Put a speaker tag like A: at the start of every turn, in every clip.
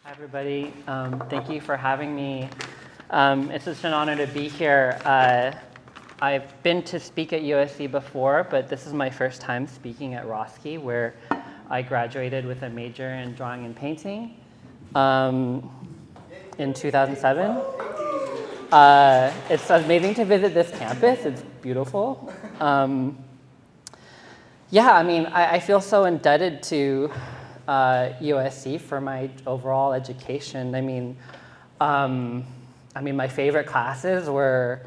A: Hi, everybody. Thank you for having me. It's such an honor to be here. I've been to speak at USC before, but this is my first time speaking at Roski, where I graduated with a major in drawing and painting in 2007. It's amazing to visit this campus. It's beautiful. Yeah, I mean, I feel so indebted to USC for my overall education. I mean, my favorite classes were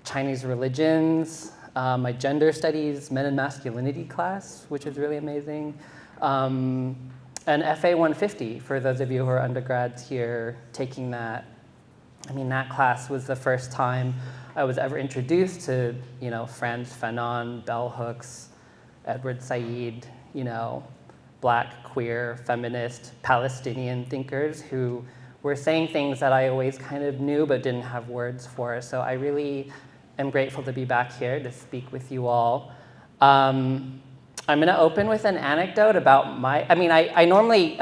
A: Chinese religions, my gender studies, men and masculinity class, which is really amazing, and FA 150 for those of you who are undergrads here taking that. I mean, that class was the first time I was ever introduced to, Frantz Fanon, bell hooks, Edward Said, Black, queer, feminist, Palestinian thinkers who were saying things that I always kind of knew but didn't have words for. So I really am grateful to be back here to speak with you all. I'm going to open with an anecdote about I normally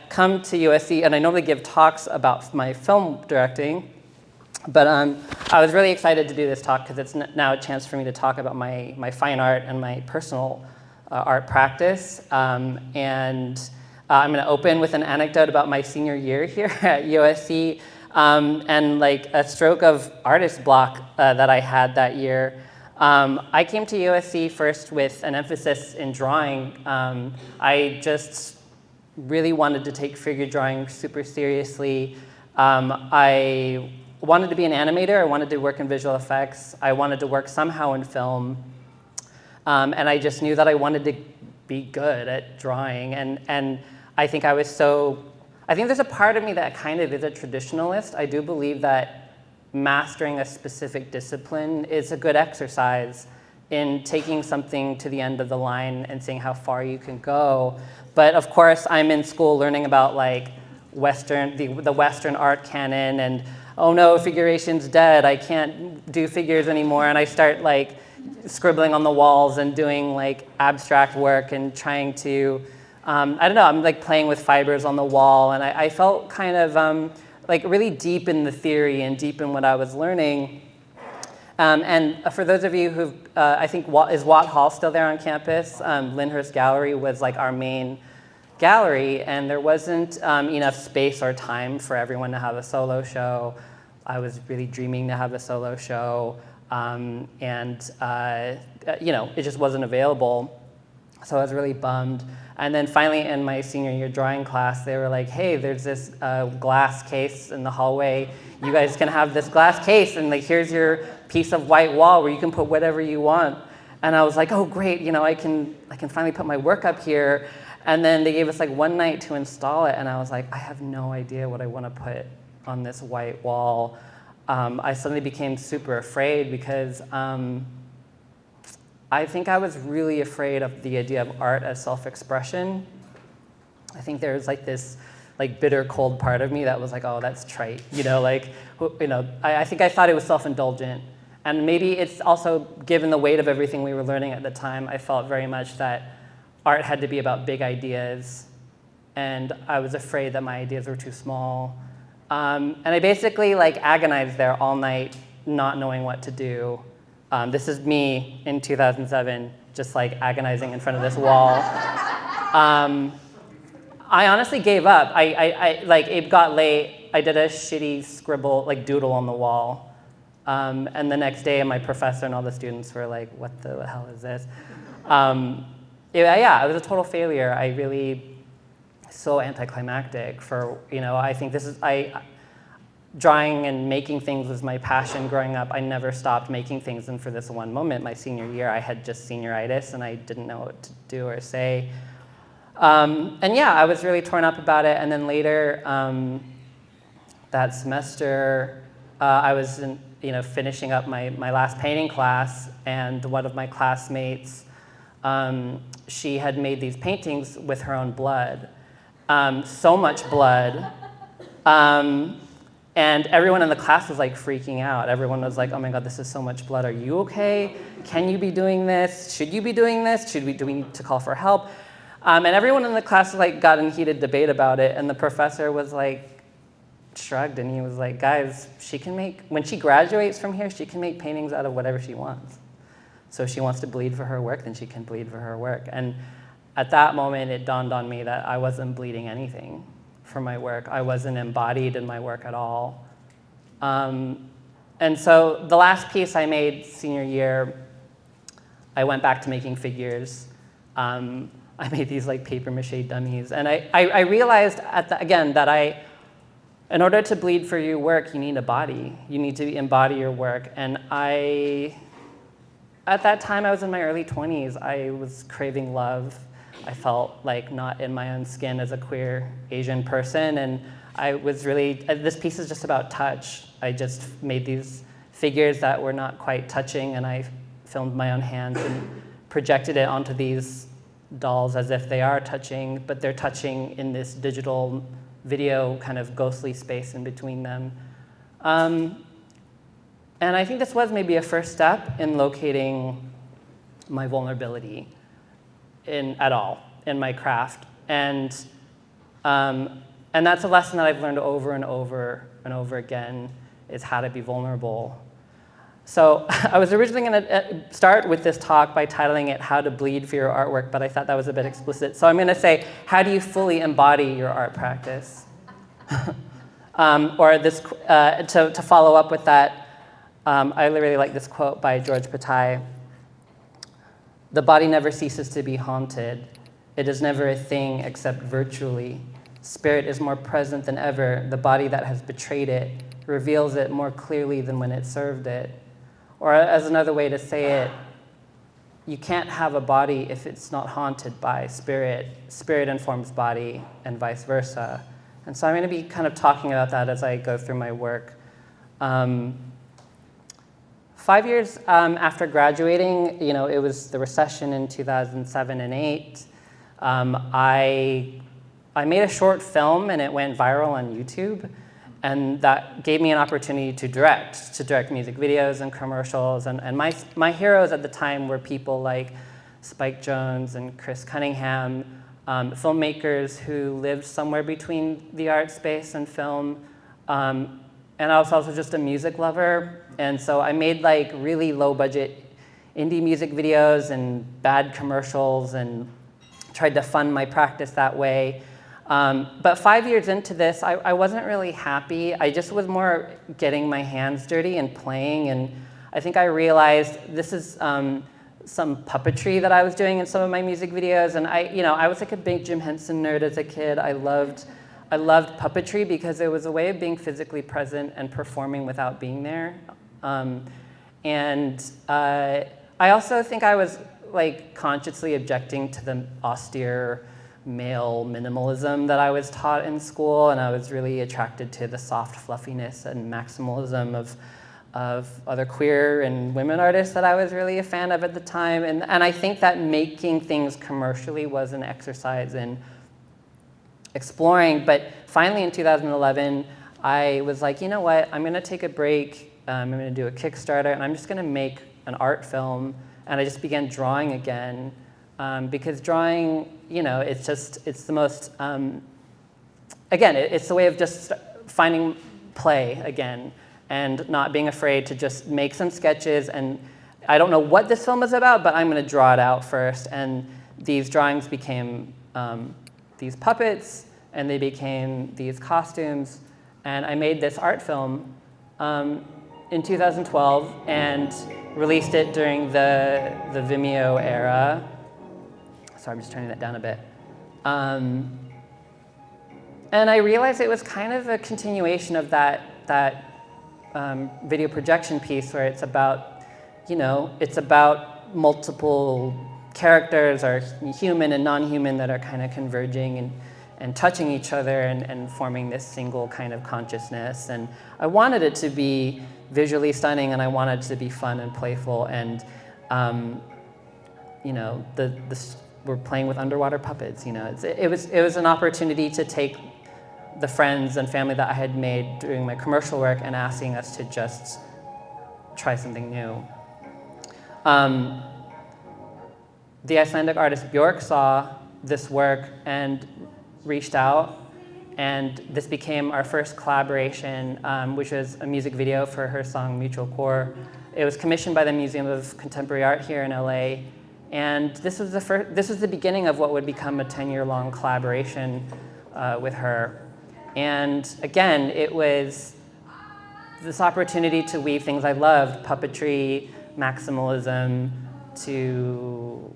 A: come to USC and I normally give talks about my film directing, but I was really excited to do this talk because it's now a chance for me to talk about my fine art and my personal art practice. And I'm going to open with an anecdote about my senior year here at USC and like a stroke of artist block that I had that year. I came to USC first with an emphasis in drawing. I just really wanted to take figure drawing super seriously. I wanted to be an animator. I wanted to work in visual effects. I wanted to work somehow in film. And I just knew that I wanted to be good at drawing. And I think I think there's a part of me that kind of is a traditionalist. I do believe that mastering a specific discipline is a good exercise in taking something to the end of the line and seeing how far you can go. But of course, I'm in school learning about like the Western art canon and, oh no, figuration's dead. I can't do figures anymore. And I start like scribbling on the walls and doing like abstract work and trying to, I don't know, I'm like playing with fibers on the wall. And I felt kind of like really deep in the theory and deep in what I was learning. And for those of you who, I think, is Watt Hall still there on campus? Lyndhurst Gallery was like our main gallery, and there wasn't enough space or time for everyone to have a solo show. I was really dreaming to have a solo show, it just wasn't available. So I was really bummed. And then finally in my senior year drawing class, they were like, hey, there's this glass case in the hallway. You guys can have this glass case, and like, here's your piece of white wall where you can put whatever you want. And I was like, oh, great, I can finally put my work up here. And then they gave us like one night to install it, and I was like, I have no idea what I want to put on this white wall. I suddenly became super afraid because I think I was really afraid of the idea of art as self-expression. I think there was like this like bitter, cold part of me that was like, oh, that's trite. I think I thought it was self-indulgent. And maybe it's also, given the weight of everything we were learning at the time, I felt very much that art had to be about big ideas. And I was afraid that my ideas were too small. And I basically like agonized there all night, not knowing what to do. This is me in 2007, just like agonizing in front of this wall. I honestly gave up. It got late. I did a shitty scribble, like doodle on the wall. And the next day, my professor and all the students were like, what the hell is this? It was a total failure. I really, so anticlimactic for, I think drawing and making things was my passion growing up. I never stopped making things, and for this one moment, my senior year, I had just senioritis and I didn't know what to do or say. I was really torn up about it. And then later that semester, I was finishing up my last painting class, and one of my classmates, she had made these paintings with her own blood. So much blood. And everyone in the class was like freaking out. Everyone was like, oh my God, this is so much blood. Are you okay? Can you be doing this? Should you be doing this? Do we need to call for help? And everyone in the class like got in heated debate about it, and the professor was like, shrugged, and he was like, guys, when she graduates from here, she can make paintings out of whatever she wants. So if she wants to bleed for her work, then she can bleed for her work. And at that moment, it dawned on me that I wasn't bleeding anything for my work. I wasn't embodied in my work at all. And so the last piece I made senior year, I went back to making figures. I made these like paper mache dummies. And I realized, again, that in order to bleed for your work, you need a body. You need to embody your work. And at that time, I was in my early 20s. I was craving love. I felt like not in my own skin as a queer Asian person. And I was really, this piece is just about touch. I just made these figures that were not quite touching, and I filmed my own hands and projected it onto these dolls as if they are touching, but they're touching in this digital video kind of ghostly space in between them. And I think this was maybe a first step in locating my vulnerability at all in my craft. And that's a lesson that I've learned over and over and over again, is how to be vulnerable. So I was originally going to start with this talk by titling it "How to Bleed for Your Artwork," but I thought that was a bit explicit. So I'm going to say, how do you fully embody your art practice? Or this, to follow up with that, I really like this quote by George Bataille. "The body never ceases to be haunted. It is never a thing except virtually. Spirit is more present than ever. The body that has betrayed it reveals it more clearly than when it served it." Or as another way to say it, you can't have a body if it's not haunted by spirit. Spirit informs body, and vice versa. And so I'm going to be kind of talking about that as I go through my work. 5 years after graduating, it was the recession in 2007 and 8. I made a short film, and it went viral on YouTube. And that gave me an opportunity to direct music videos and commercials. And my heroes at the time were people like Spike Jonze and Chris Cunningham, filmmakers who lived somewhere between the art space and film. And I was also just a music lover. And so I made like really low budget indie music videos and bad commercials and tried to fund my practice that way. But 5 years into this, I wasn't really happy. I just was more getting my hands dirty and playing. And I think I realized this is some puppetry that I was doing in some of my music videos. And I was like a big Jim Henson nerd as a kid. I loved puppetry because it was a way of being physically present and performing without being there. I also think I was like consciously objecting to the austere male minimalism that I was taught in school, and I was really attracted to the soft fluffiness and maximalism of other queer and women artists that I was really a fan of at the time. And I think that making things commercially was an exercise in exploring. But finally in 2011, I was like, you know what, I'm going to take a break. I'm going to do a Kickstarter, and I'm just going to make an art film. And I just began drawing again. Because drawing, it's the most, again, it's a way of just finding play again and not being afraid to just make some sketches. And I don't know what this film is about, but I'm going to draw it out first. And these drawings became these puppets, and they became these costumes. And I made this art film in 2012 and released it during the Vimeo era. Sorry, I'm just turning that down a bit. And I realized it was kind of a continuation of that video projection piece where it's about, it's about multiple characters, or human and non-human, that are kind of converging and touching each other and forming this single kind of consciousness. And I wanted it to be visually stunning, and I wanted it to be fun and playful. And we're playing with underwater puppets. It was an opportunity to take the friends and family that I had made doing my commercial work and asking us to just try something new. The Icelandic artist Björk saw this work and reached out. And this became our first collaboration, which was a music video for her song Mutual Core. It was commissioned by the Museum of Contemporary Art here in LA. And this was the beginning of what would become a 10-year-long collaboration with her. And again, it was this opportunity to weave things I loved, puppetry, maximalism, to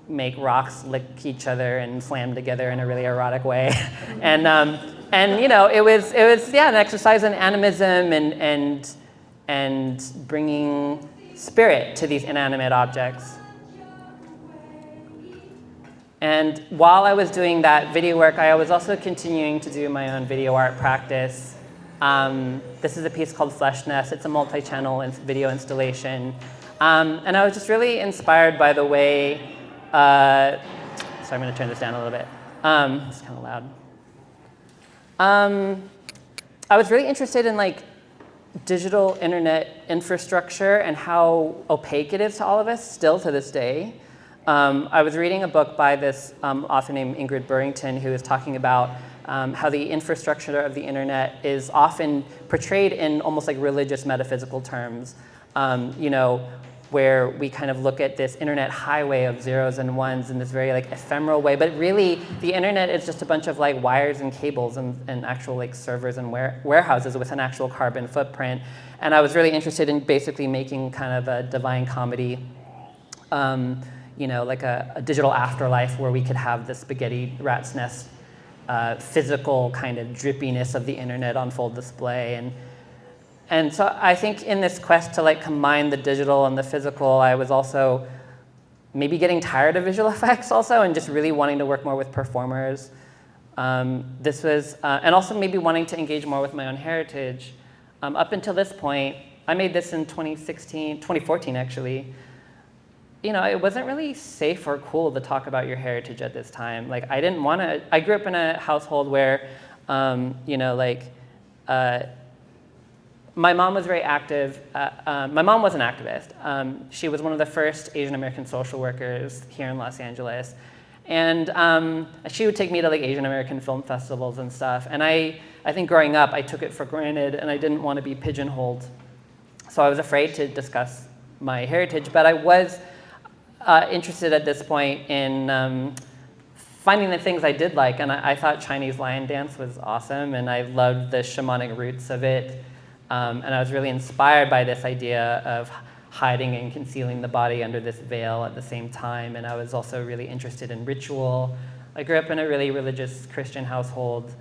A: make rocks lick each other and slam together in a really erotic way. And you know, it was yeah, an exercise in animism and bringing spirit to these inanimate objects. And while I was doing that video work, I was also continuing to do my own video art practice. This is a piece called Flesh Nest. It's a multi-channel video installation. And I was just really inspired by the way, sorry, I'm going to turn this down a little bit. It's kind of loud. I was really interested in like digital internet infrastructure and how opaque it is to all of us still to this day. I was reading a book by this author named Ingrid Burrington who is talking about how the infrastructure of the internet is often portrayed in almost like religious metaphysical terms. You know, where we kind of look at this internet highway of zeros and ones in this very like ephemeral way, but really the internet is just a bunch of like wires and cables and actual like servers and warehouses with an actual carbon footprint. And I was really interested in basically making kind of a divine comedy, you know, like a digital afterlife where we could have the spaghetti rat's nest physical kind of drippiness of the internet on full display. And so I think in this quest to like combine the digital and the physical, I was also maybe getting tired of visual effects also and just really wanting to work more with performers. This was, and also maybe wanting to engage more with my own heritage. Up until this point, I made this in 2014 actually. You know, it wasn't really safe or cool to talk about your heritage at this time. Like I didn't want to, I grew up in a household where, you know, like, my mom was very active. My mom was an activist. She was one of the first Asian American social workers here in Los Angeles. And she would take me to like Asian American film festivals and stuff. And I think growing up, I took it for granted and I didn't want to be pigeonholed. So I was afraid to discuss my heritage, but I was interested at this point in finding the things I did like. And I thought Chinese lion dance was awesome and I loved the shamanic roots of it. And I was really inspired by this idea of hiding and concealing the body under this veil at the same time. And I was also really interested in ritual. I grew up in a really religious Christian household.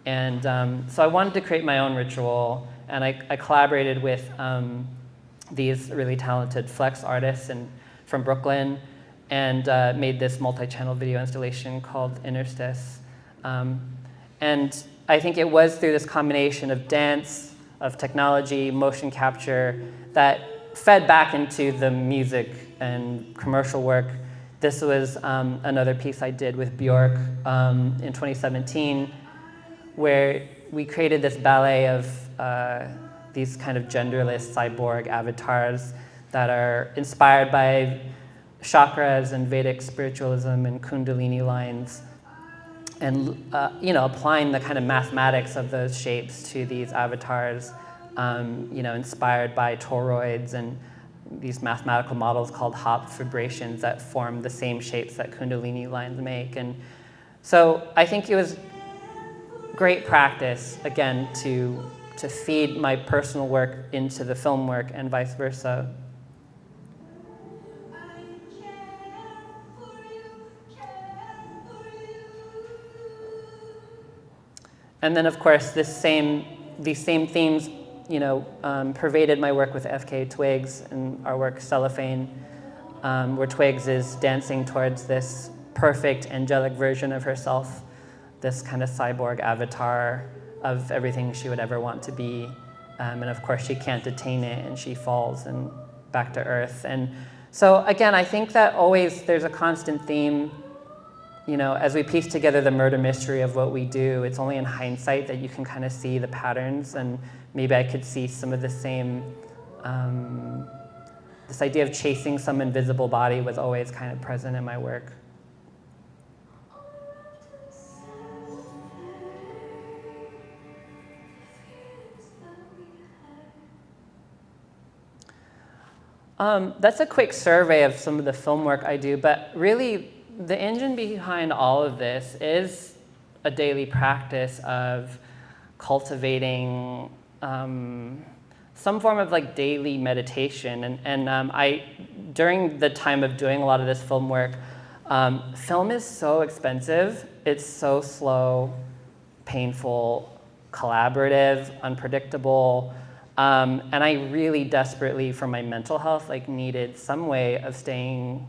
A: And so I wanted to create my own ritual. And I collaborated with these really talented flex artists from Brooklyn and made this multi-channel video installation called Interstice. And I think it was through this combination of dance, of technology, motion capture, that fed back into the music and commercial work. This was another piece I did with Bjork in 2017, where we created this ballet of these kind of genderless cyborg avatars that are inspired by chakras and Vedic spiritualism and Kundalini lines, and you know, applying the kind of mathematics of those shapes to these avatars, you know, inspired by toroids and these mathematical models called hop vibrations that form the same shapes that Kundalini lines make. And so I think it was great practice, again, to feed my personal work into the film work and vice versa. And then, of course, these same themes, you know, pervaded my work with FK Twigs and our work Cellophane, where Twigs is dancing towards this perfect angelic version of herself, this kind of cyborg avatar of everything she would ever want to be. And of course, she can't attain it, and she falls and back to earth. And so, again, I think that always there's a constant theme. You know, as we piece together the murder mystery of what we do, it's only in hindsight that you can kind of see the patterns, and maybe I could see some of the same, this idea of chasing some invisible body was always kind of present in my work. That's a quick survey of some of the film work I do, but really the engine behind all of this is a daily practice of cultivating some form of like daily meditation. And during the time of doing a lot of this film work, film is so expensive. It's so slow, painful, collaborative, unpredictable. And I really desperately, for my mental health, like needed some way of staying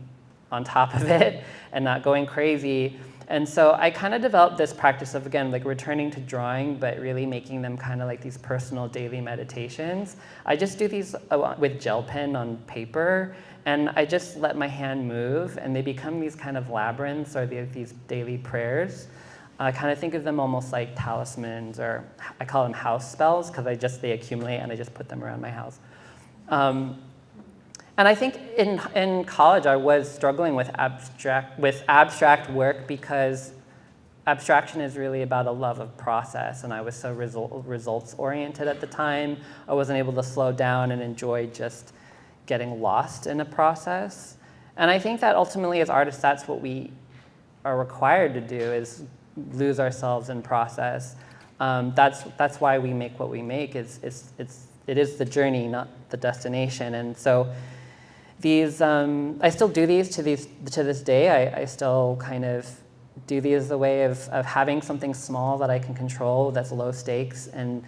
A: on top of it and not going crazy. And so I kind of developed this practice of, again, like returning to drawing, but really making them kind of like these personal daily meditations. I just do these with gel pen on paper, and I just let my hand move, and they become these kind of labyrinths or these daily prayers. I kind of think of them almost like talismans, or I call them house spells, because they accumulate and I just put them around my house. And I think in college I was struggling with abstract work, because abstraction is really about a love of process, and I was so results oriented at the time. I wasn't able to slow down and enjoy just getting lost in a process. And I think that ultimately as artists, that's what we are required to do, is lose ourselves in process. That's why we make what we make. It is the journey, not the destination. And so these, I still do these to this day. I still kind of do these as a way of having something small that I can control, that's low stakes, and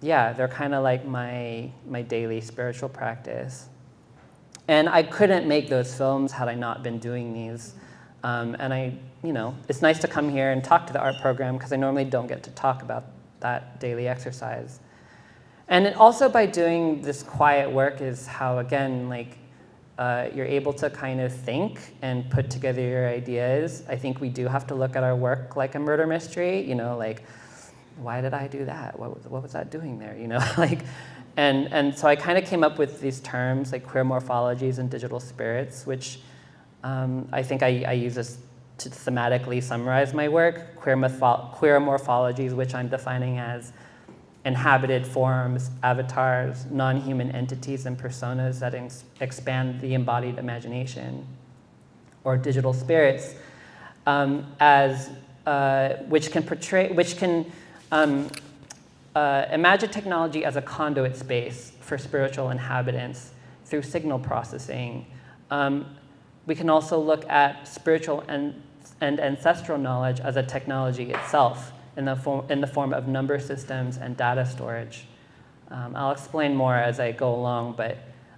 A: yeah, they're kind of like my daily spiritual practice. And I couldn't make those films had I not been doing these. And it's nice to come here and talk to the art program, because I normally don't get to talk about that daily exercise. And also by doing this quiet work is how, again, like you're able to kind of think and put together your ideas. I think we do have to look at our work like a murder mystery, like, why did I do that? What was that doing there? Like, and so I kind of came up with these terms like queer morphologies and digital spirits, which I think I use this to thematically summarize my work. Queer morphologies, which I'm defining as inhabited forms, avatars, non-human entities and personas that expand the embodied imagination, or digital spirits, which can imagine technology as a conduit space for spiritual inhabitants through signal processing. We can also look at spiritual and ancestral knowledge as a technology itself, in the form of number systems and data storage. I'll explain more as I go along, but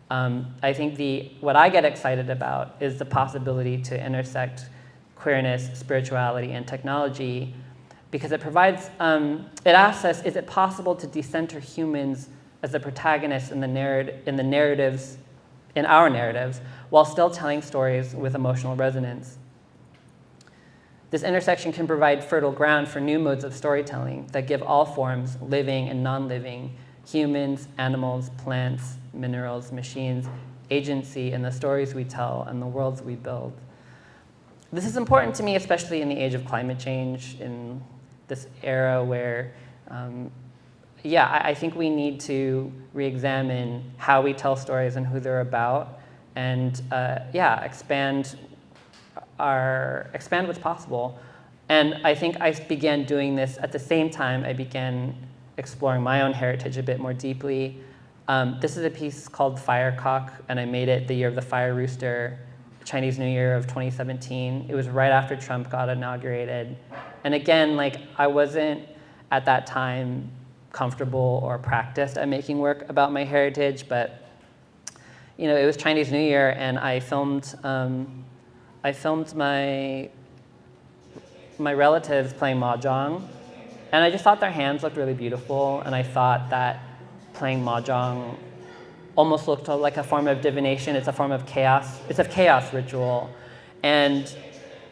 A: I think what I get excited about is the possibility to intersect queerness, spirituality, and technology, because it provides, it asks us, is it possible to decenter humans as the protagonists in our narratives, while still telling stories with emotional resonance? This intersection can provide fertile ground for new modes of storytelling that give all forms, living and non-living, humans, animals, plants, minerals, machines, agency in the stories we tell and the worlds we build. This is important to me, especially in the age of climate change, in this era where, I think we need to re-examine how we tell stories and who they're about, and expand what's possible. And I think I began doing this at the same time I began exploring my own heritage a bit more deeply. This is a piece called Firecock, and I made it the year of the fire rooster, Chinese New Year of 2017. It was right after Trump got inaugurated. And again, like, I wasn't at that time comfortable or practiced at making work about my heritage, but it was Chinese New Year, and I filmed my relatives playing mahjong, and I just thought their hands looked really beautiful, and I thought that playing mahjong almost looked like a form of divination. It's a form of chaos. It's a chaos ritual. And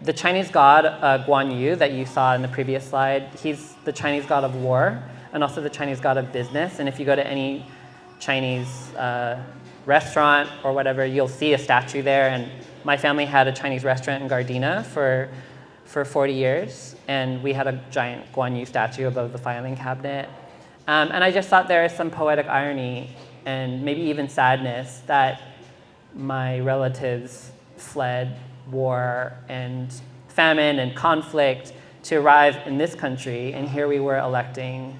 A: the Chinese god, Guan Yu, that you saw in the previous slide, he's the Chinese god of war and also the Chinese god of business. And if you go to any Chinese restaurant or whatever, you'll see a statue there. And my family had a Chinese restaurant in Gardena for 40 years. And we had a giant Guan Yu statue above the filing cabinet. And I just thought there is some poetic irony and maybe even sadness that my relatives fled war and famine and conflict to arrive in this country, and here we were electing,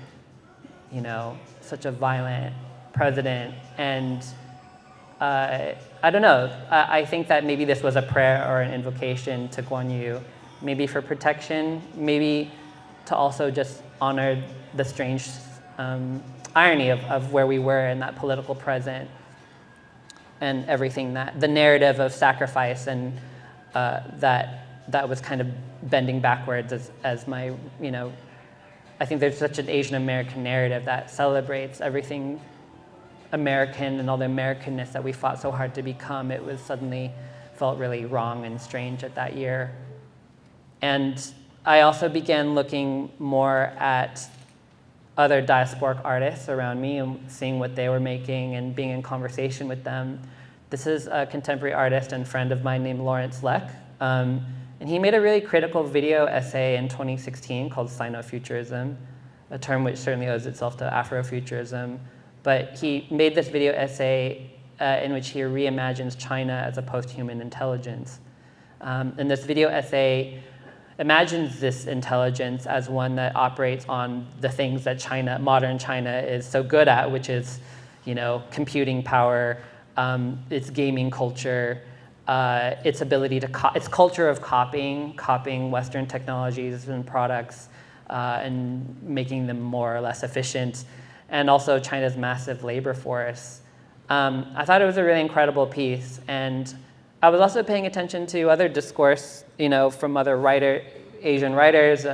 A: such a violent president. And I don't know, I think that maybe this was a prayer or an invocation to Guan Yu, maybe for protection, maybe to also just honor the strange irony of where we were in that political present and everything, that the narrative of sacrifice and that was kind of bending backwards as my, I think there's such an Asian American narrative that celebrates everything American and all the Americanness that we fought so hard to become. It was suddenly felt really wrong and strange at that year. And I also began looking more at other diasporic artists around me and seeing what they were making and being in conversation with them. This is a contemporary artist and friend of mine named Lawrence Leck. And he made a really critical video essay in 2016 called Sino-Futurism, a term which certainly owes itself to Afrofuturism. But he made this video essay in which he reimagines China as a post-human intelligence. And this video essay imagines this intelligence as one that operates on the things that modern China is so good at, which is, computing power, its gaming culture, its ability to its culture of copying Western technologies and products and making them more or less efficient, and also China's massive labor force. I thought it was a really incredible piece, and I was also paying attention to other discourse, from other Asian writers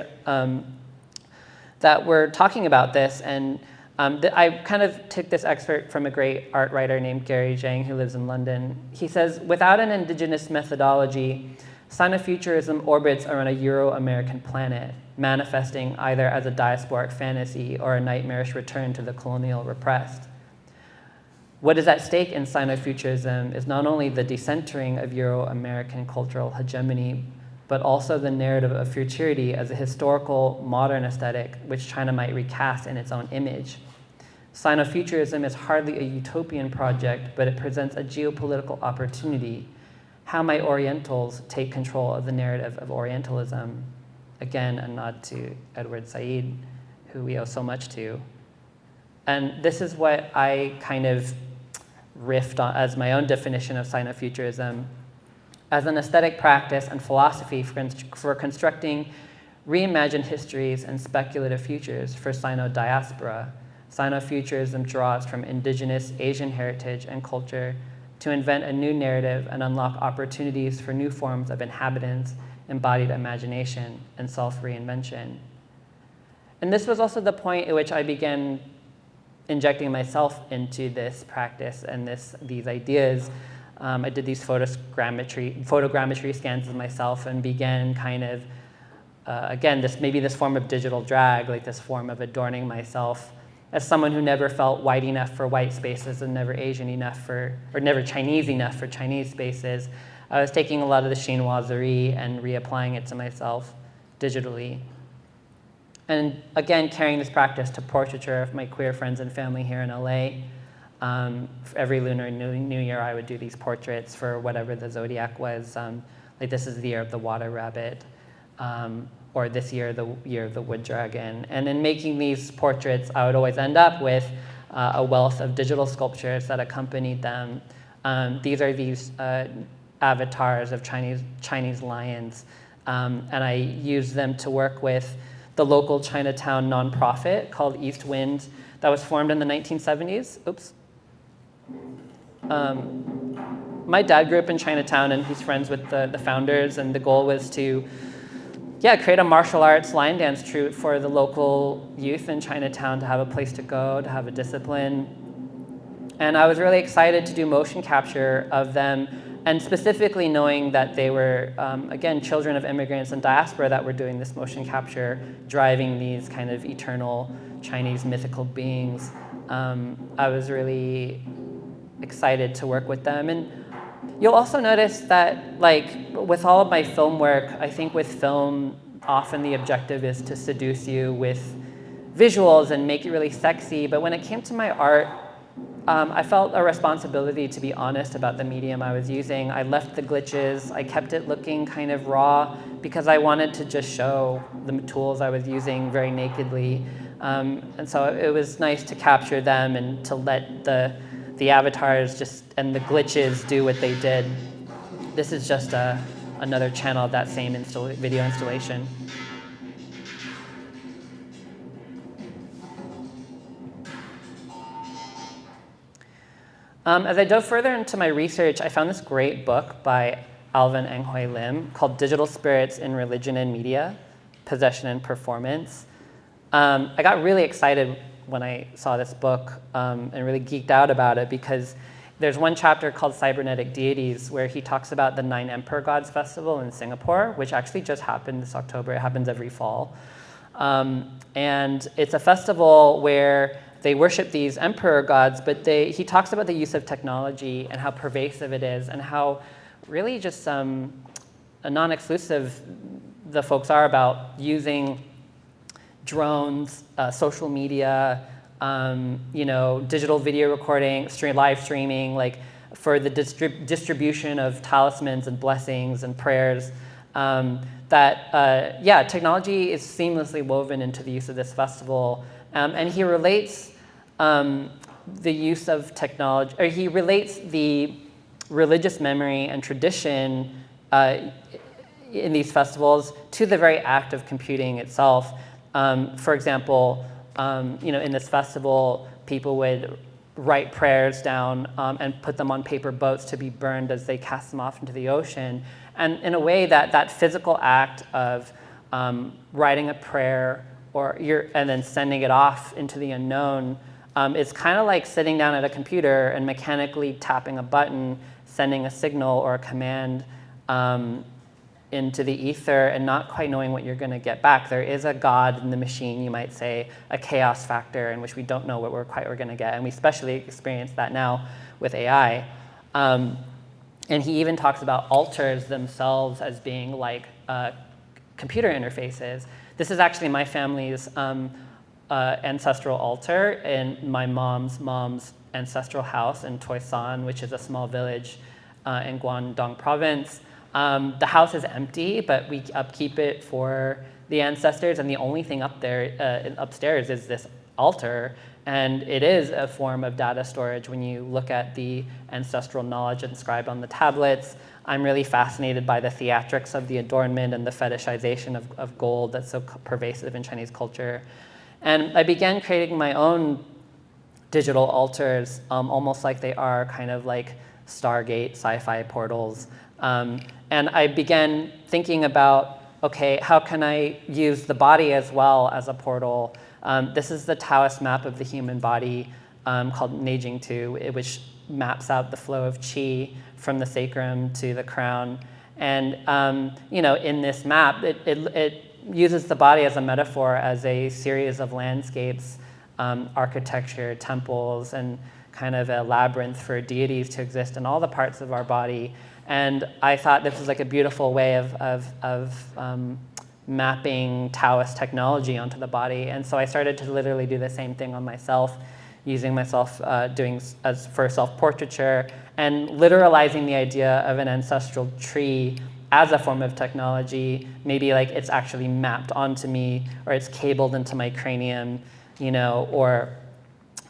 A: that were talking about this, and I kind of took this excerpt from a great art writer named Gary Zhang, who lives in London. He says, without an indigenous methodology, Sino-Futurism orbits around a Euro-American planet, manifesting either as a diasporic fantasy or a nightmarish return to the colonial repressed. What is at stake in Sino-Futurism is not only the decentering of Euro-American cultural hegemony, but also the narrative of futurity as a historical modern aesthetic which China might recast in its own image. Sino-Futurism is hardly a utopian project, but it presents a geopolitical opportunity. How might Orientals take control of the narrative of Orientalism? Again, a nod to Edward Said, who we owe so much to. And this is what I kind of riffed on as my own definition of Sino-Futurism, as an aesthetic practice and philosophy for constructing reimagined histories and speculative futures for Sino-diaspora. Sino-Futurism draws from indigenous Asian heritage and culture to invent a new narrative and unlock opportunities for new forms of inhabitants, embodied imagination, and self-reinvention. And this was also the point at which I began injecting myself into this practice and these ideas. I did these photogrammetry scans of myself and began kind of, again, this form of digital drag, like this form of adorning myself as someone who never felt white enough for white spaces and never Asian enough or never Chinese enough for Chinese spaces. I was taking a lot of the chinoiserie and reapplying it to myself digitally. And again, carrying this practice to portraiture of my queer friends and family here in LA. For every Lunar New Year, I would do these portraits for whatever the zodiac was. Like this is the year of the water rabbit, or this year, the year of the wood dragon. And in making these portraits, I would always end up with a wealth of digital sculptures that accompanied them. These are these avatars of Chinese lions, and I used them to work with the local Chinatown nonprofit called East Wind that was formed in the 1970s. Oops. My dad grew up in Chinatown, and he's friends with the founders, and the goal was to create a martial arts lion dance troupe for the local youth in Chinatown to have a place to go, to have a discipline. And I was really excited to do motion capture of them, and specifically knowing that they were, again, children of immigrants and diaspora that were doing this motion capture, driving these kind of eternal Chinese mythical beings. I was really excited to work with them. And you'll also notice that, like, with all of my film work, I think with film, often the objective is to seduce you with visuals and make it really sexy. But when it came to my art, I felt a responsibility to be honest about the medium I was using. I left the glitches. I kept it looking kind of raw because I wanted to just show the tools I was using very nakedly. And so it was nice to capture them and to let the avatars and the glitches do what they did. This is just another channel of that same video installation. As I dove further into my research, I found this great book by Alvin Enghui Lim called Digital Spirits in Religion and Media, Possession and Performance. I got really excited when I saw this book and really geeked out about it because there's one chapter called Cybernetic Deities where he talks about the 9 Emperor Gods Festival in Singapore, which actually just happened this October. It happens every fall. And it's a festival where they worship these emperor gods, but he talks about the use of technology and how pervasive it is and how really just non-exclusive the folks are about using drones, social media, digital video recording, live streaming, like for the distribution of talismans and blessings and prayers. Technology is seamlessly woven into the use of this festival. And he relates the use of technology, or he relates the religious memory and tradition in these festivals to the very act of computing itself. For example, in this festival, people would write prayers down and put them on paper boats to be burned as they cast them off into the ocean. And in a way, that physical act of writing a prayer and then sending it off into the unknown, it's kind of like sitting down at a computer and mechanically tapping a button, sending a signal or a command into the ether and not quite knowing what you're going to get back. There is a God in the machine, you might say, a chaos factor in which we don't know what we're going to get. And we especially experience that now with AI. And he even talks about altars themselves as being like computer interfaces. This is actually my family's ancestral altar in my mom's ancestral house in Toisan, which is a small village in Guangdong province. The house is empty, but we upkeep it for the ancestors, and the only thing upstairs is this altar, and it is a form of data storage when you look at the ancestral knowledge inscribed on the tablets. I'm really fascinated by the theatrics of the adornment and the fetishization of gold that's so pervasive in Chinese culture. And I began creating my own digital altars, almost like they are kind of like Stargate sci-fi portals. And I began thinking about, okay, how can I use the body as well as a portal? This is the Taoist map of the human body called Neijing 2, which maps out the flow of qi from the sacrum to the crown. And in this map, it uses the body as a metaphor, as a series of landscapes, architecture, temples, and kind of a labyrinth for deities to exist in all the parts of our body. And I thought this was like a beautiful way of mapping Taoist technology onto the body. And so I started to literally do the same thing on myself, using myself for self-portraiture and literalizing the idea of an ancestral tree as a form of technology. Maybe like it's actually mapped onto me, or it's cabled into my cranium, or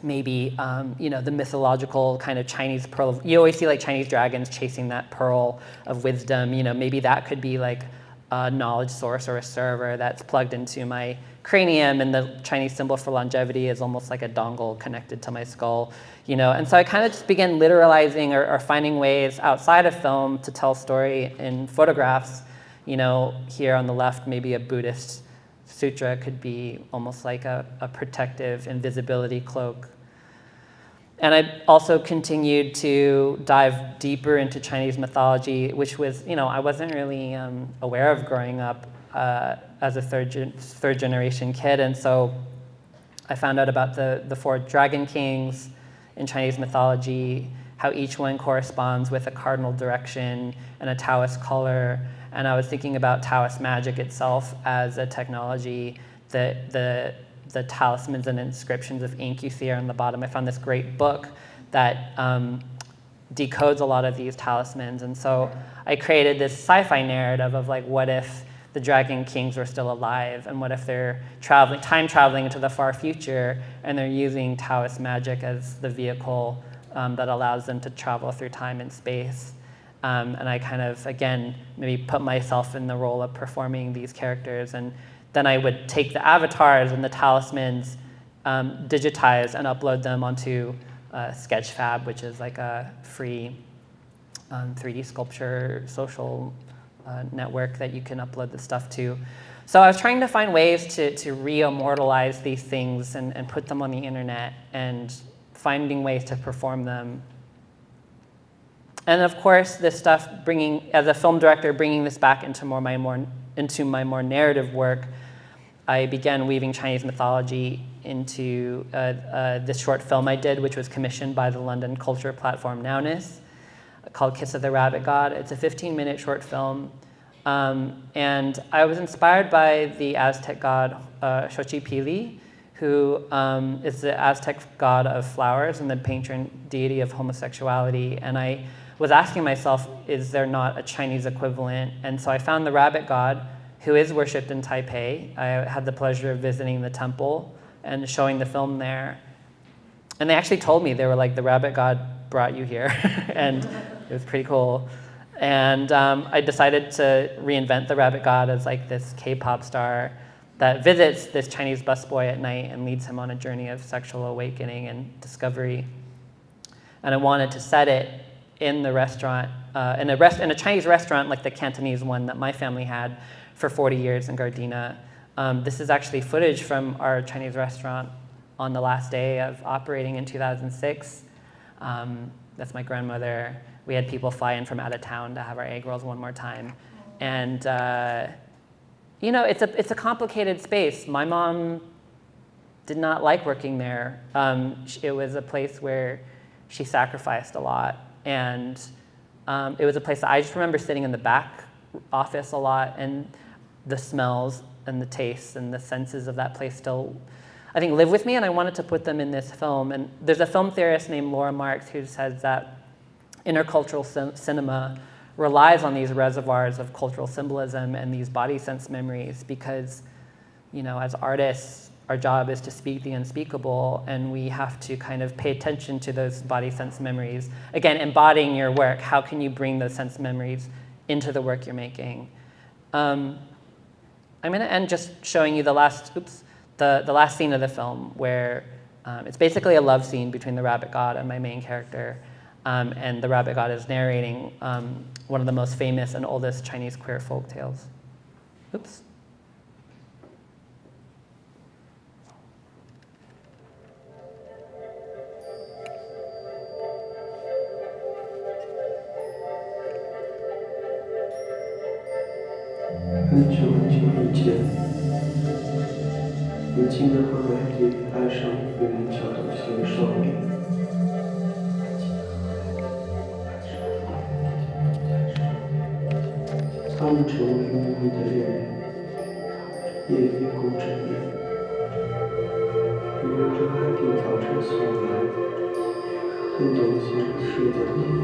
A: maybe the mythological kind of Chinese pearl. You always see like Chinese dragons chasing that pearl of wisdom. Maybe that could be like a knowledge source or a server that's plugged into my cranium, and the Chinese symbol for longevity is almost like a dongle connected to my skull. And so I kind of just began literalizing or finding ways outside of film to tell story in photographs. Here on the left, maybe a Buddhist sutra could be almost like a protective invisibility cloak. And I also continued to dive deeper into Chinese mythology, which was, I wasn't really aware of growing up as a third generation kid. And so I found out about the 4 dragon kings in Chinese mythology, how each one corresponds with a cardinal direction and a Taoist color. And I was thinking about Taoist magic itself as a technology. The talismans and inscriptions of ink you see here on the bottom. I found this great book that decodes a lot of these talismans. And so I created this sci-fi narrative of like, what if the Dragon Kings were still alive, and what if they're time traveling into the far future, and they're using Taoist magic as the vehicle that allows them to travel through time and space. And I kind of, again, maybe put myself in the role of performing these characters, and then I would take the avatars and the talismans, digitize and upload them onto Sketchfab, which is like a free 3D sculpture social network that you can upload the stuff to. So I was trying to find ways to re-immortalize these things and put them on the internet, and finding ways to perform them. And of course, this stuff, as a film director, bringing this back into my more narrative work, I began weaving Chinese mythology into this short film I did, which was commissioned by the London culture platform Nowness, called Kiss of the Rabbit God. It's a 15-minute short film. And I was inspired by the Aztec god Xochipilli, who is the Aztec god of flowers and the patron deity of homosexuality. And I was asking myself, is there not a Chinese equivalent? And so I found the rabbit god, who is worshipped in Taipei. I had the pleasure of visiting the temple and showing the film there. And they actually told me, they were like, the rabbit god brought you here. And it was pretty cool. And I decided to reinvent the rabbit god as like this K-pop star that visits this Chinese busboy at night and leads him on a journey of sexual awakening and discovery. And I wanted to set it in the restaurant, in a Chinese restaurant like the Cantonese one that my family had for 40 years in Gardena. This is actually footage from our Chinese restaurant on the last day of operating in 2006. That's my grandmother. We had people fly in from out of town to have our egg rolls one more time. And you know, it's a complicated space. My mom did not like working there. It was a place where she sacrificed a lot. And it was a place that I just remember sitting in the back office a lot, and the smells and the tastes and the senses of that place still, I think, live with me, and I wanted to put them in this film. And there's a film theorist named Laura Marks who says that intercultural cinema relies on these reservoirs of cultural symbolism and these body sense memories because, you know, as artists, our job is to speak the unspeakable, and we have to kind of pay attention to those body sense memories. Again, embodying your work, how can you bring those sense memories into the work you're making? I'm going to end just showing you the last scene of the film, where it's basically a love scene between the rabbit god and my main character. And the rabbit god is narrating one of the most famous and oldest Chinese queer folk tales. Oops.
B: 很久很久以前，年轻的河美丽爱上一个灵巧懂事的少年。他们成为无悔的恋人，夜夜共枕眠。沿着海底早晨送来，很久前睡在地上。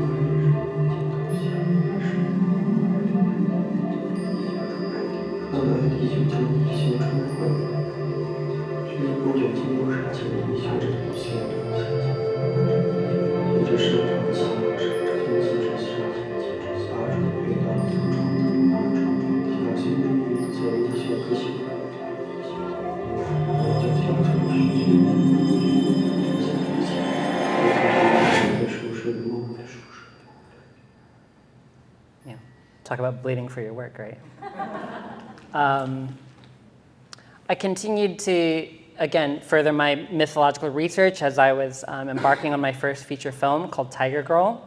B: 看来地球经历新春会，距离不久60前地球的不幸随着生长期空气之下，发出伟大的复仇，相信命运在地球可行。我就悄悄地去，在熟睡的梦在熟睡。
A: Yeah, talk about bleeding for your work, right? I continued to, again, further my mythological research as I was embarking on my first feature film called Tiger Girl.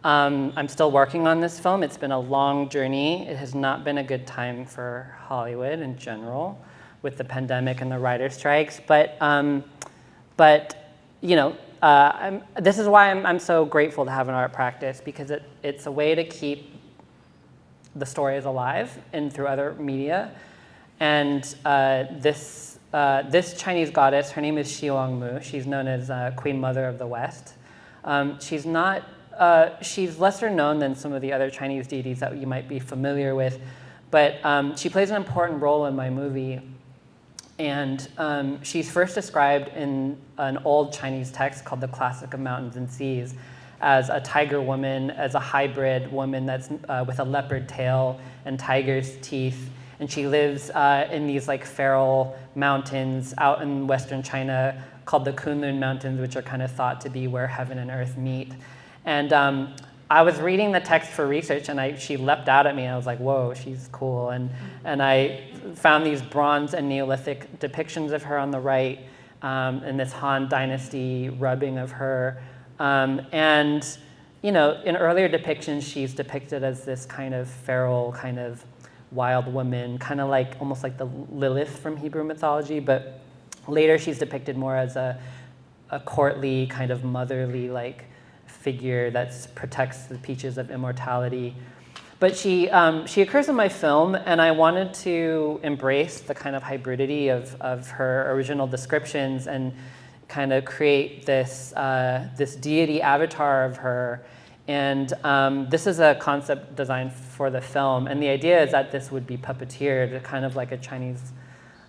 A: I'm still working on this film. It's been a long journey. It has not been a good time for Hollywood in general with the pandemic and the writer strikes. But you know, this is why I'm so grateful to have an art practice, because it's a way to keep the story is alive and through other media. And this Chinese goddess, her name is Huang. She's known as Queen Mother of the West. She's not, she's lesser known than some of the other Chinese deities that you might be familiar with, but she plays an important role in my movie. And she's first described in an old Chinese text called the Classic of Mountains and Seas as a tiger woman, as a hybrid woman that's with a leopard tail and tiger's teeth. And she lives in these like feral mountains out in western China called the Kunlun Mountains, which are kind of thought to be where heaven and earth meet. And I was reading the text for research, and she leapt out at me, and I was like, whoa, she's cool. And I found these Bronze and Neolithic depictions of her on the right, and this Han Dynasty rubbing of her. And you know, in earlier depictions, she's depicted as this kind of feral, kind of wild woman, kind of like, almost like the Lilith from Hebrew mythology, but later she's depicted more as a courtly, kind of motherly, like, figure that protects the peaches of immortality. But she occurs in my film, and I wanted to embrace the kind of hybridity of her original descriptions and kind of create this, this deity avatar of her. And this is a concept design for the film, and the idea is that this would be puppeteered, kind of like a Chinese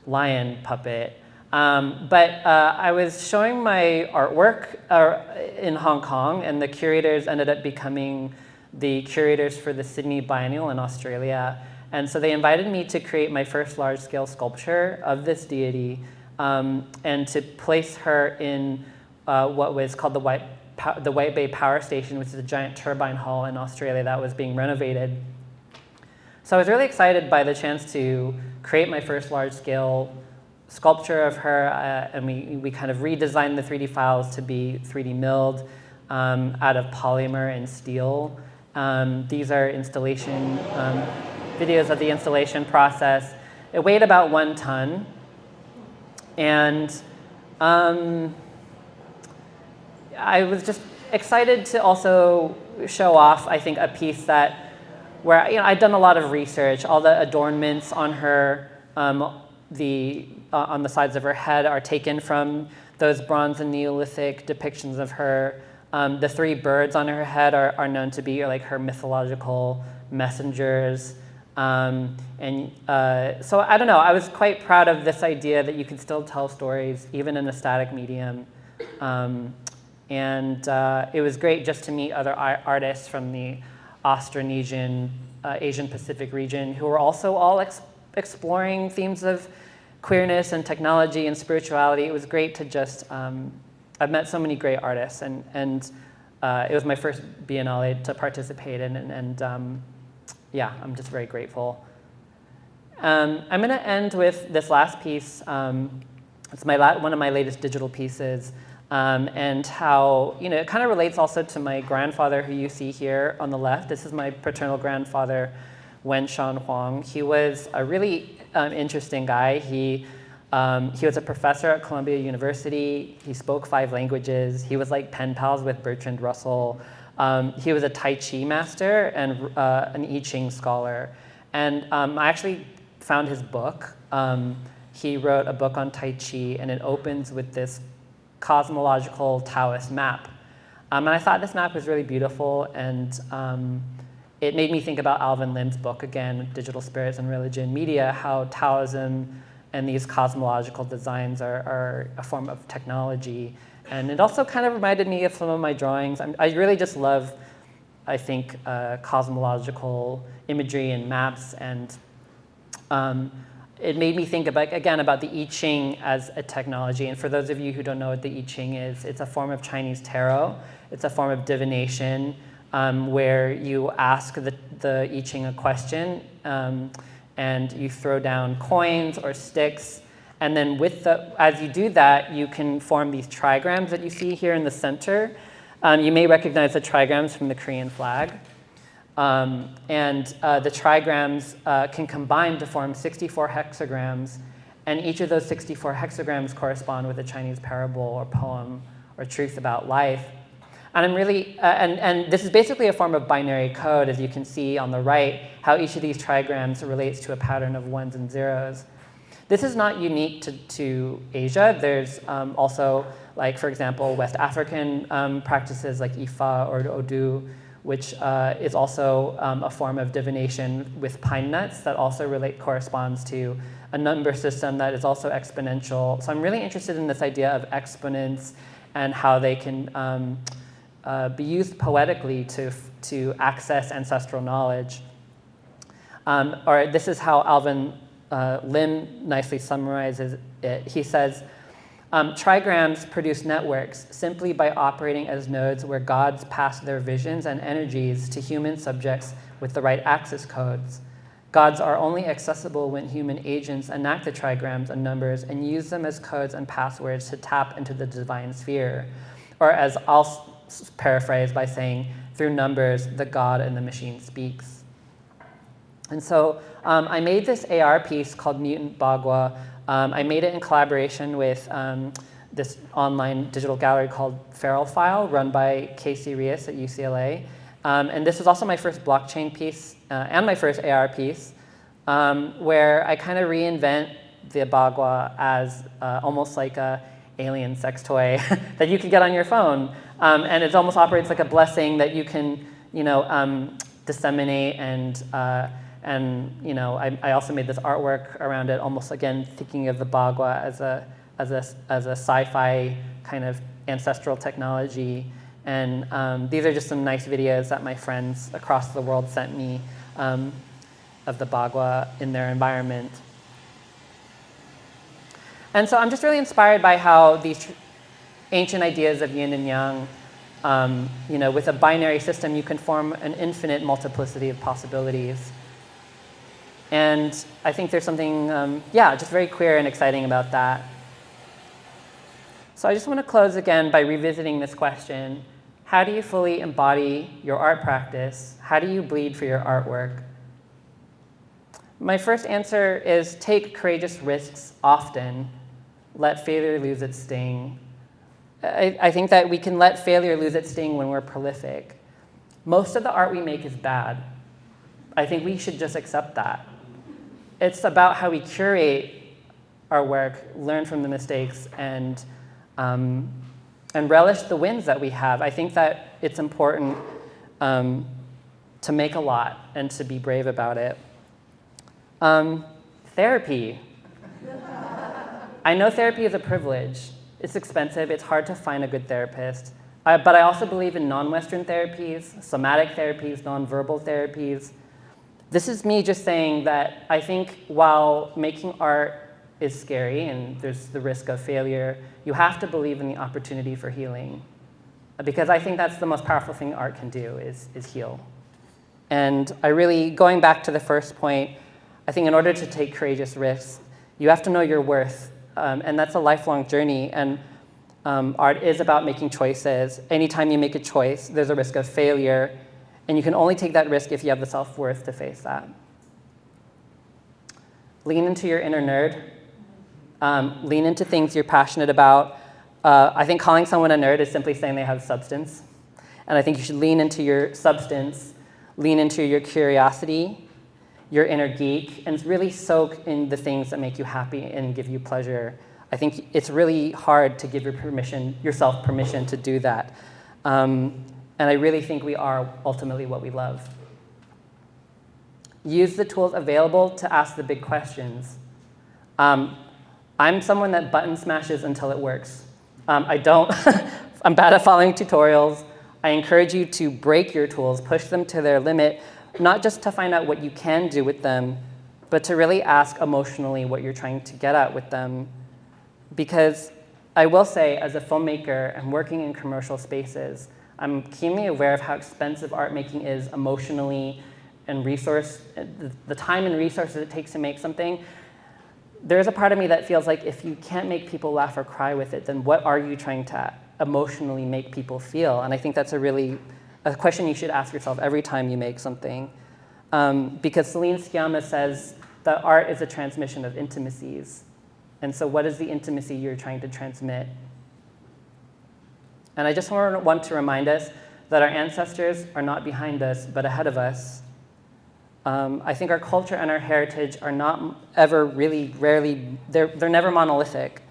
A: lion puppet. But I was showing my artwork in Hong Kong, and the curators ended up becoming the curators for the Sydney Biennial in Australia. And so they invited me to create my first large-scale sculpture of this deity, and to place her in what was called the White Bay Power Station, which is a giant turbine hall in Australia that was being renovated. So I was really excited by the chance to create my first large-scale sculpture of her, and we kind of redesigned the 3D files to be 3D milled out of polymer and steel. These are installation videos of the installation process. It weighed about 1 ton, and I was just excited to also show off, I think, a piece that, where, you know, I'd done a lot of research. All the adornments on her, on the sides of her head are taken from those Bronze and Neolithic depictions of her. The 3 birds on her head are known to be like her mythological messengers. So I don't know, I was quite proud of this idea that you can still tell stories even in a static medium. It was great just to meet other artists from the Austronesian, Asian Pacific region who were also all exploring themes of queerness and technology and spirituality. It was great to just, I've met so many great artists, and it was my first Biennale to participate in, and yeah, I'm just very grateful. I'm gonna end with this last piece. It's one of my latest digital pieces, and how, you know, it kind of relates also to my grandfather who you see here on the left. This is my paternal grandfather, Huang. He was a really interesting guy. He was a professor at Columbia University. He spoke 5 languages. He was like pen pals with Bertrand Russell. He was a Tai Chi master and an I Ching scholar. And I actually found his book. He wrote a book on Tai Chi, and it opens with this cosmological Taoist map. And I thought this map was really beautiful, and it made me think about Alvin Lim's book again, Digital Spirits and Religion Media, how Taoism and these cosmological designs are a form of technology. And it also kind of reminded me of some of my drawings. I really just love, I think, cosmological imagery and maps, and it made me think about, again, about the I Ching as a technology. And for those of you who don't know what the I Ching is, it's a form of Chinese tarot. It's a form of divination where you ask the I Ching a question, and you throw down coins or sticks. And then as you do that, you can form these trigrams that you see here in the center. You may recognize the trigrams from the Korean flag. The trigrams can combine to form 64 hexagrams, and each of those 64 hexagrams correspond with a Chinese parable or poem or truth about life. And I'm really, and this is basically a form of binary code, as you can see on the right, how each of these trigrams relates to a pattern of 1s and 0s. This is not unique to Asia. There's also, like, for example, West African practices like Ifa or Odu, which is also a form of divination with pine nuts that also corresponds to a number system that is also exponential. So I'm really interested in this idea of exponents and how they can be used poetically to access ancestral knowledge. Or this is how Alvin Lim nicely summarizes it. He says, trigrams produce networks simply by operating as nodes where gods pass their visions and energies to human subjects with the right access codes. Gods are only accessible when human agents enact the trigrams and numbers and use them as codes and passwords to tap into the divine sphere. Or as I'll paraphrase by saying, through numbers, the god in the machine speaks. And so I made this AR piece called Mutant Bagua. I made it in collaboration with this online digital gallery called Feral File, run by Casey Rios at UCLA. And this was also my first blockchain piece and my first AR piece, where I kind of reinvent the Bagua as almost like a alien sex toy that you can get on your phone. And it almost operates like a blessing that you can, disseminate and I also made this artwork around it, almost again thinking of the Bagua as a sci-fi kind of ancestral technology. And these are just some nice videos that my friends across the world sent me of the Bagua in their environment. And so I'm just really inspired by how these ancient ideas of yin and yang, with a binary system, you can form an infinite multiplicity of possibilities. And I think there's something, just very queer and exciting about that. So I just want to close again by revisiting this question. How do you fully embody your art practice? How do you bleed for your artwork? My first answer is take courageous risks often. Let failure lose its sting. I think that we can let failure lose its sting when we're prolific. Most of the art we make is bad. I think we should just accept that. It's about how we curate our work, learn from the mistakes, and relish the wins that we have. I think that it's important to make a lot and to be brave about it. Therapy. I know therapy is a privilege. It's expensive. It's hard to find a good therapist. But I also believe in non-Western therapies, somatic therapies, nonverbal therapies. This is me just saying that I think while making art is scary and there's the risk of failure, you have to believe in the opportunity for healing. Because I think that's the most powerful thing art can do is heal. And going back to the first point, I think in order to take courageous risks, you have to know your worth. And that's a lifelong journey. And art is about making choices. Anytime you make a choice, there's a risk of failure. And you can only take that risk if you have the self-worth to face that. Lean into your inner nerd. Lean into things you're passionate about. I think calling someone a nerd is simply saying they have substance. And I think you should lean into your substance, lean into your curiosity, your inner geek, and really soak in the things that make you happy and give you pleasure. I think it's really hard to give yourself permission to do that. And I really think we are ultimately what we love. Use the tools available to ask the big questions. I'm someone that button smashes until it works. I'm bad at following tutorials. I encourage you to break your tools, push them to their limit, not just to find out what you can do with them, but to really ask emotionally what you're trying to get at with them. Because I will say, as a filmmaker and working in commercial spaces, I'm keenly aware of how expensive art making is emotionally and the time and resources it takes to make something. There's a part of me that feels like if you can't make people laugh or cry with it, then what are you trying to emotionally make people feel? And I think that's a question you should ask yourself every time you make something. Because Celine Sciamma says that art is a transmission of intimacies. And so what is the intimacy you're trying to transmit? And I just want to remind us that our ancestors are not behind us, but ahead of us. I think our culture and our heritage are not ever really, rarely, they're never monolithic.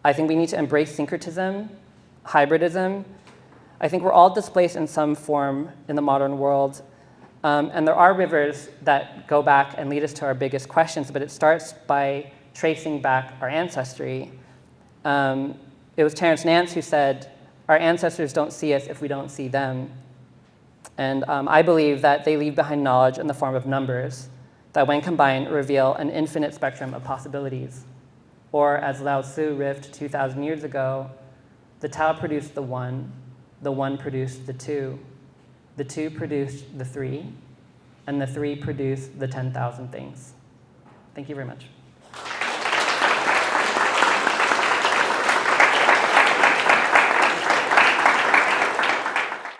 A: I think we need to embrace syncretism, hybridism. I think we're all displaced in some form in the modern world. And there are rivers that go back and lead us to our biggest questions, but it starts by tracing back our ancestry. It was Terence Nance who said, our ancestors don't see us if we don't see them. And I believe that they leave behind knowledge in the form of numbers that when combined reveal an infinite spectrum of possibilities. Or as Lao Tzu riffed 2,000 years ago, the Tao produced the one produced the two produced the three, and the three produced the 10,000 things. Thank you very much.